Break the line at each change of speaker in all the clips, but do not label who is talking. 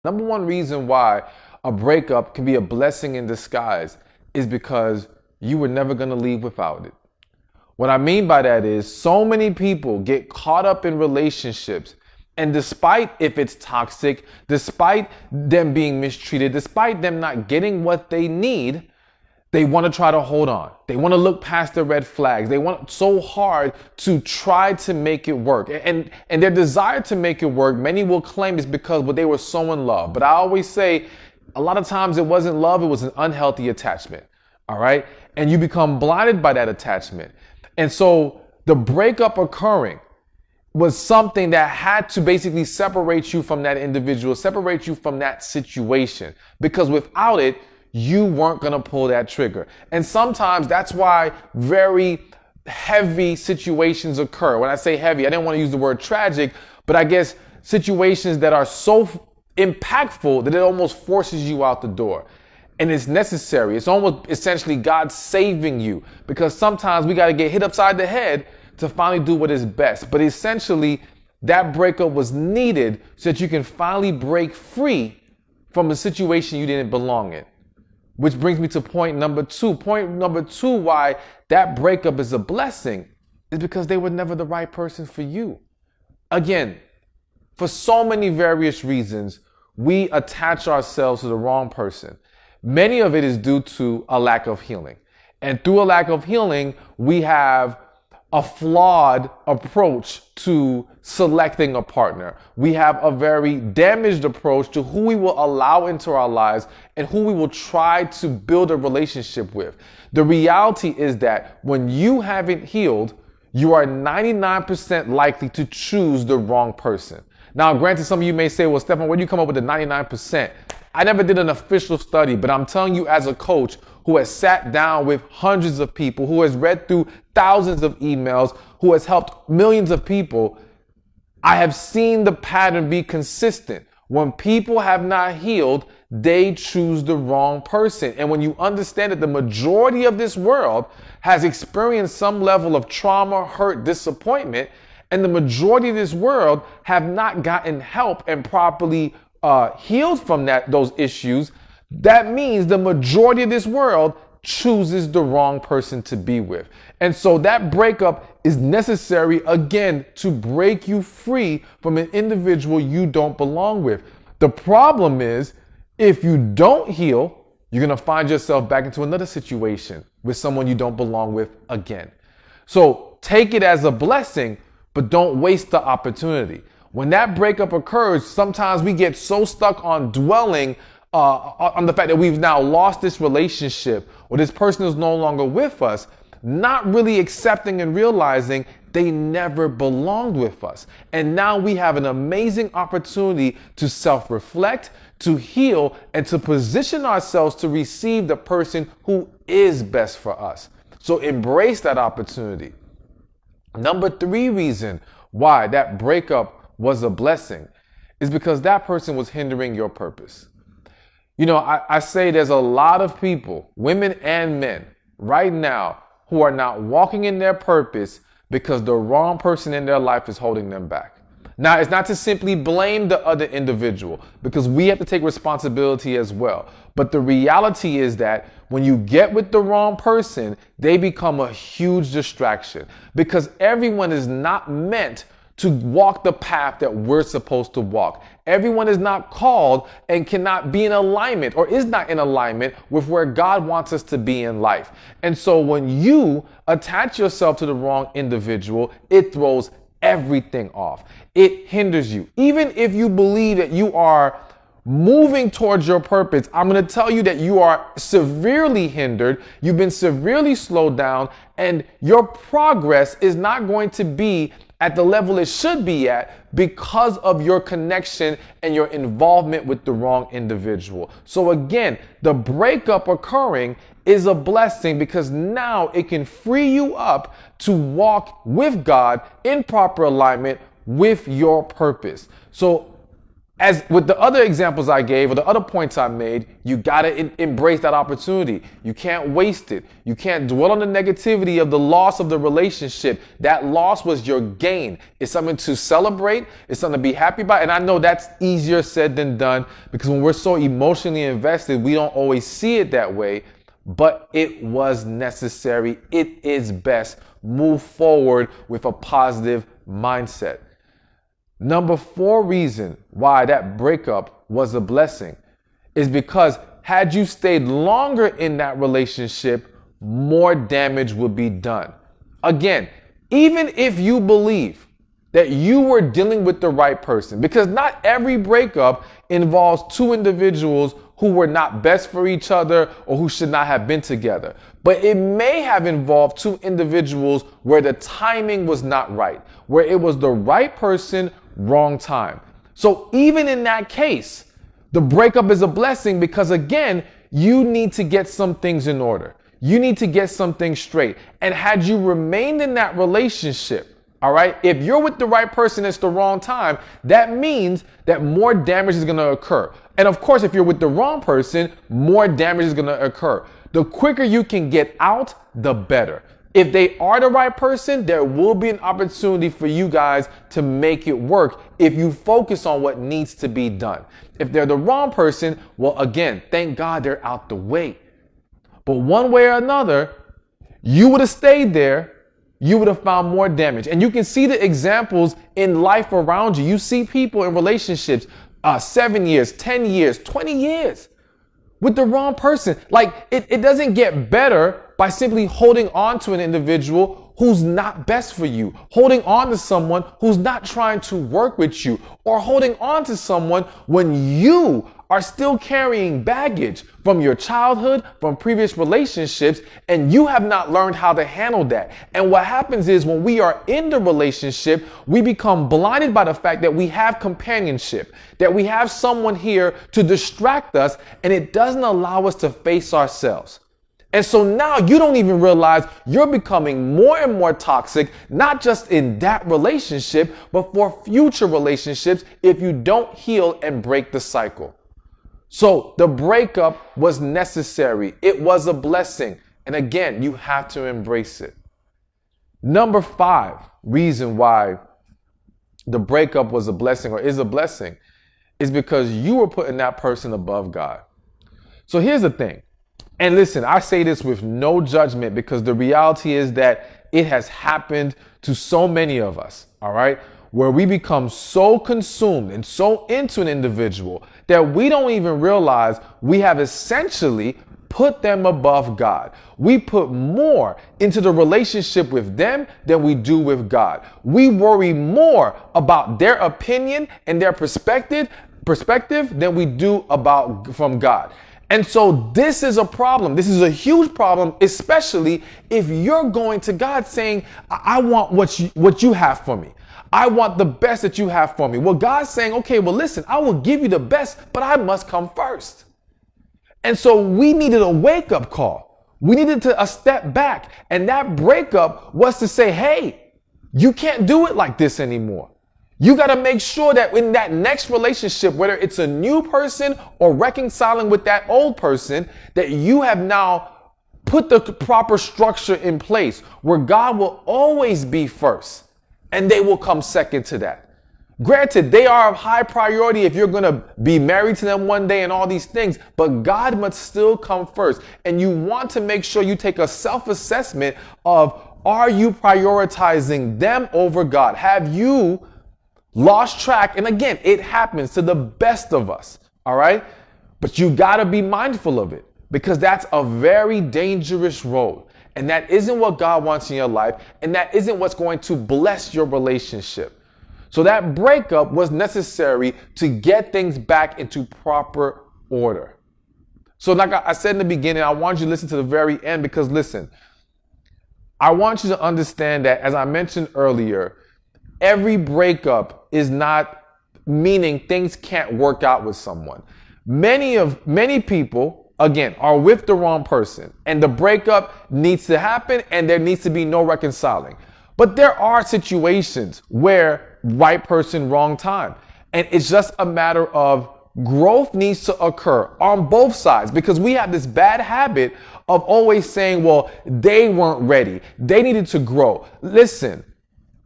Number one reason why a breakup can be a blessing in disguise is because you were never going to leave without it. What I mean by that is so many people get caught up in relationships, and despite if it's toxic, despite them being mistreated, despite them not getting what they need, they want to try to hold on. They want to look past the red flags. They want so hard to try to make it work. And their desire to make it work, many will claim, is because they were so in love. But I always say, a lot of times it wasn't love, it was an unhealthy attachment. All right? And you become blinded by that attachment. And so the breakup occurring was something that had to basically separate you from that individual, separate you from that situation. Because without it, you weren't going to pull that trigger. And sometimes that's why very heavy situations occur. When I say heavy, I didn't want to use the word tragic, but I guess situations that are so impactful that it almost forces you out the door. And it's necessary. It's almost essentially God saving you, because sometimes we got to get hit upside the head to finally do what is best. But essentially, that breakup was needed so that you can finally break free from a situation you didn't belong in. Which brings me to point number two. Point number two, why that breakup is a blessing, is because they were never the right person for you. Again, for so many various reasons, we attach ourselves to the wrong person. Many of it is due to a lack of healing. And through a lack of healing, we have a flawed approach to selecting a partner. We have a very damaged approach to who we will allow into our lives and who we will try to build a relationship with. The reality is that when you haven't healed, you are 99% likely to choose the wrong person. Now, granted, some of you may say, well, Stephan, where do you come up with the 99%? I never did an official study, but I'm telling you as a coach who has sat down with hundreds of people, who has read through thousands of emails, who has helped millions of people, I have seen the pattern be consistent. When people have not healed, they choose the wrong person. And when you understand that the majority of this world has experienced some level of trauma, hurt, disappointment, and the majority of this world have not gotten help and properly healed from those issues, that means the majority of this world chooses the wrong person to be with. And so that breakup is necessary, again, to break you free from an individual you don't belong with. The problem is, if you don't heal, you're going to find yourself back into another situation with someone you don't belong with again. So take it as a blessing, but don't waste the opportunity. When that breakup occurs, sometimes we get so stuck on dwelling on the fact that we've now lost this relationship or this person is no longer with us, not really accepting and realizing they never belonged with us. And now we have an amazing opportunity to self-reflect, to heal, and to position ourselves to receive the person who is best for us. So embrace that opportunity. Number three reason why that breakup was a blessing is because that person was hindering your purpose. You know, I say there's a lot of people, women and men, right now who are not walking in their purpose because the wrong person in their life is holding them back. Now, it's not to simply blame the other individual, because we have to take responsibility as well. But the reality is that when you get with the wrong person, they become a huge distraction, because everyone is not meant to walk the path that we're supposed to walk. Everyone is not called and cannot be in alignment or is not in alignment with where God wants us to be in life. And so when you attach yourself to the wrong individual, it throws everything off. It hinders you. Even if you believe that you are moving towards your purpose, I'm going to tell you that you are severely hindered. You've been severely slowed down, and your progress is not going to be at the level it should be at because of your connection and your involvement with the wrong individual. So again, the breakup occurring is a blessing, because now it can free you up to walk with God in proper alignment with your purpose. So As with the other examples I gave or the other points I made, you gotta embrace that opportunity. You can't waste it. You can't dwell on the negativity of the loss of the relationship. That loss was your gain. It's something to celebrate. It's something to be happy about. And I know that's easier said than done, because when we're so emotionally invested, we don't always see it that way. But it was necessary. It is best. Move forward with a positive mindset. Number 4 reason why that breakup was a blessing is because had you stayed longer in that relationship, more damage would be done. Again, even if you believe that you were dealing with the right person, because not every breakup involves 2 individuals who were not best for each other or who should not have been together. But it may have involved 2 individuals where the timing was not right, where it was the right person, wrong time. So even in that case, the breakup is a blessing because, again, you need to get some things in order. You need to get some things straight. And had you remained in that relationship, all right, if you're with the right person, it's the wrong time, that means that more damage is going to occur. And of course, if you're with the wrong person, more damage is going to occur. The quicker you can get out, the better. If they are the right person, there will be an opportunity for you guys to make it work if you focus on what needs to be done. If they're the wrong person, well, again, thank God they're out the way. But one way or another, you would have stayed there, you would have found more damage. And you can see the examples in life around you. You see people in relationships 7 years, 10 years, 20 years with the wrong person. Like it doesn't get better by simply holding on to an individual who's not best for you, holding on to someone who's not trying to work with you, or holding on to someone when you are still carrying baggage from your childhood, from previous relationships, and you have not learned how to handle that. And what happens is when we are in the relationship, we become blinded by the fact that we have companionship, that we have someone here to distract us, and it doesn't allow us to face ourselves. And so now you don't even realize you're becoming more and more toxic, not just in that relationship, but for future relationships if you don't heal and break the cycle. So the breakup was necessary. It was a blessing. And again, you have to embrace it. Number 5 reason why the breakup was a blessing or is a blessing is because you were putting that person above God. So here's the thing. And listen, I say this with no judgment because the reality is that it has happened to so many of us, all right, where we become so consumed and so into an individual that we don't even realize we have essentially put them above God. We put more into the relationship with them than we do with God. We worry more about their opinion and their perspective than we do about from God. And so this is a problem. This is a huge problem, especially if you're going to God saying, I want what you have for me. I want the best that you have for me. Well, God's saying, okay, well, listen, I will give you the best, but I must come first. And so we needed a wake-up call. We needed to a step back. And that breakup was to say, hey, you can't do it like this anymore. You got to make sure that in that next relationship, whether it's a new person or reconciling with that old person, that you have now put the proper structure in place where God will always be first and they will come second to that. Granted, they are of high priority if you're going to be married to them one day and all these things, but God must still come first. And you want to make sure you take a self-assessment of, are you prioritizing them over God? Have you lost track? And again, it happens to the best of us. All right. But you got to be mindful of it because that's a very dangerous road. And that isn't what God wants in your life. And that isn't what's going to bless your relationship. So that breakup was necessary to get things back into proper order. So like I said in the beginning, I want you to listen to the very end because listen, I want you to understand that, as I mentioned earlier, every breakup is not meaning things can't work out with someone. Many people, again, are with the wrong person and the breakup needs to happen and there needs to be no reconciling. But there are situations where right person, wrong time. And it's just a matter of growth needs to occur on both sides, because we have this bad habit of always saying, well, they weren't ready. They needed to grow. Listen,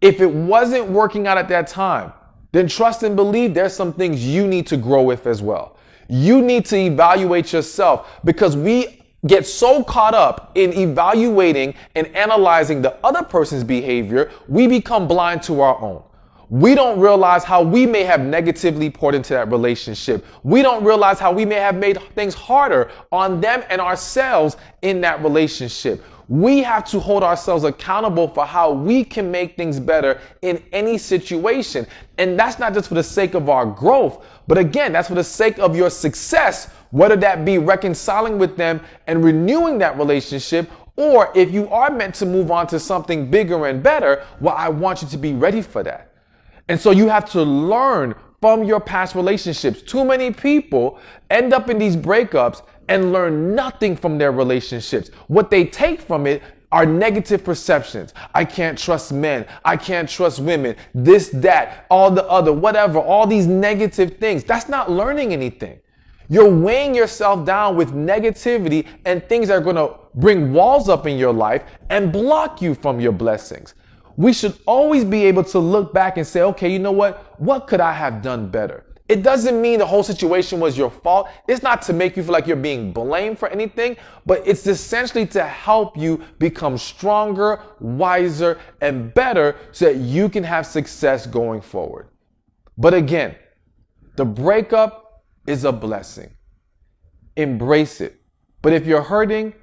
if it wasn't working out at that time, then trust and believe there's some things you need to grow with as well. You need to evaluate yourself, because we get so caught up in evaluating and analyzing the other person's behavior, we become blind to our own. We don't realize how we may have negatively poured into that relationship. We don't realize how we may have made things harder on them and ourselves in that relationship. We have to hold ourselves accountable for how we can make things better in any situation. And that's not just for the sake of our growth, but again, that's for the sake of your success, whether that be reconciling with them and renewing that relationship, or if you are meant to move on to something bigger and better, well, I want you to be ready for that. And so you have to learn from your past relationships. Too many people end up in these breakups and learn nothing from their relationships. What they take from it are negative perceptions. I can't trust men. I can't trust women. This, that, all the other, whatever, all these negative things. That's not learning anything. You're weighing yourself down with negativity and things that are going to bring walls up in your life and block you from your blessings. We should always be able to look back and say, okay, you know what? What could I have done better? It doesn't mean the whole situation was your fault. It's not to make you feel like you're being blamed for anything, but it's essentially to help you become stronger, wiser, and better so that you can have success going forward. But again, the breakup is a blessing. Embrace it. But if you're hurting,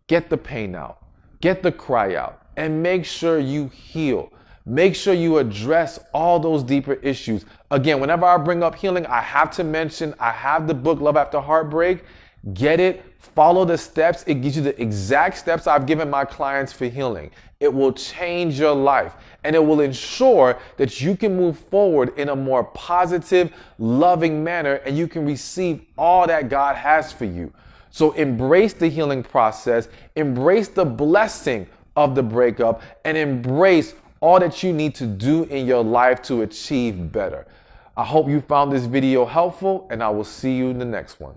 get the pain out, get the cry out. And make sure you heal. Make sure you address all those deeper issues. Again, whenever I bring up healing, I have to mention, I have the book, Love After Heartbreak. Get it, follow the steps. It gives you the exact steps I've given my clients for healing. It will change your life, and it will ensure that you can move forward in a more positive, loving manner, and you can receive all that God has for you. So embrace the healing process, embrace the blessing of the breakup, and embrace all that you need to do in your life to achieve better. I hope you found this video helpful, and I will see you in the next one.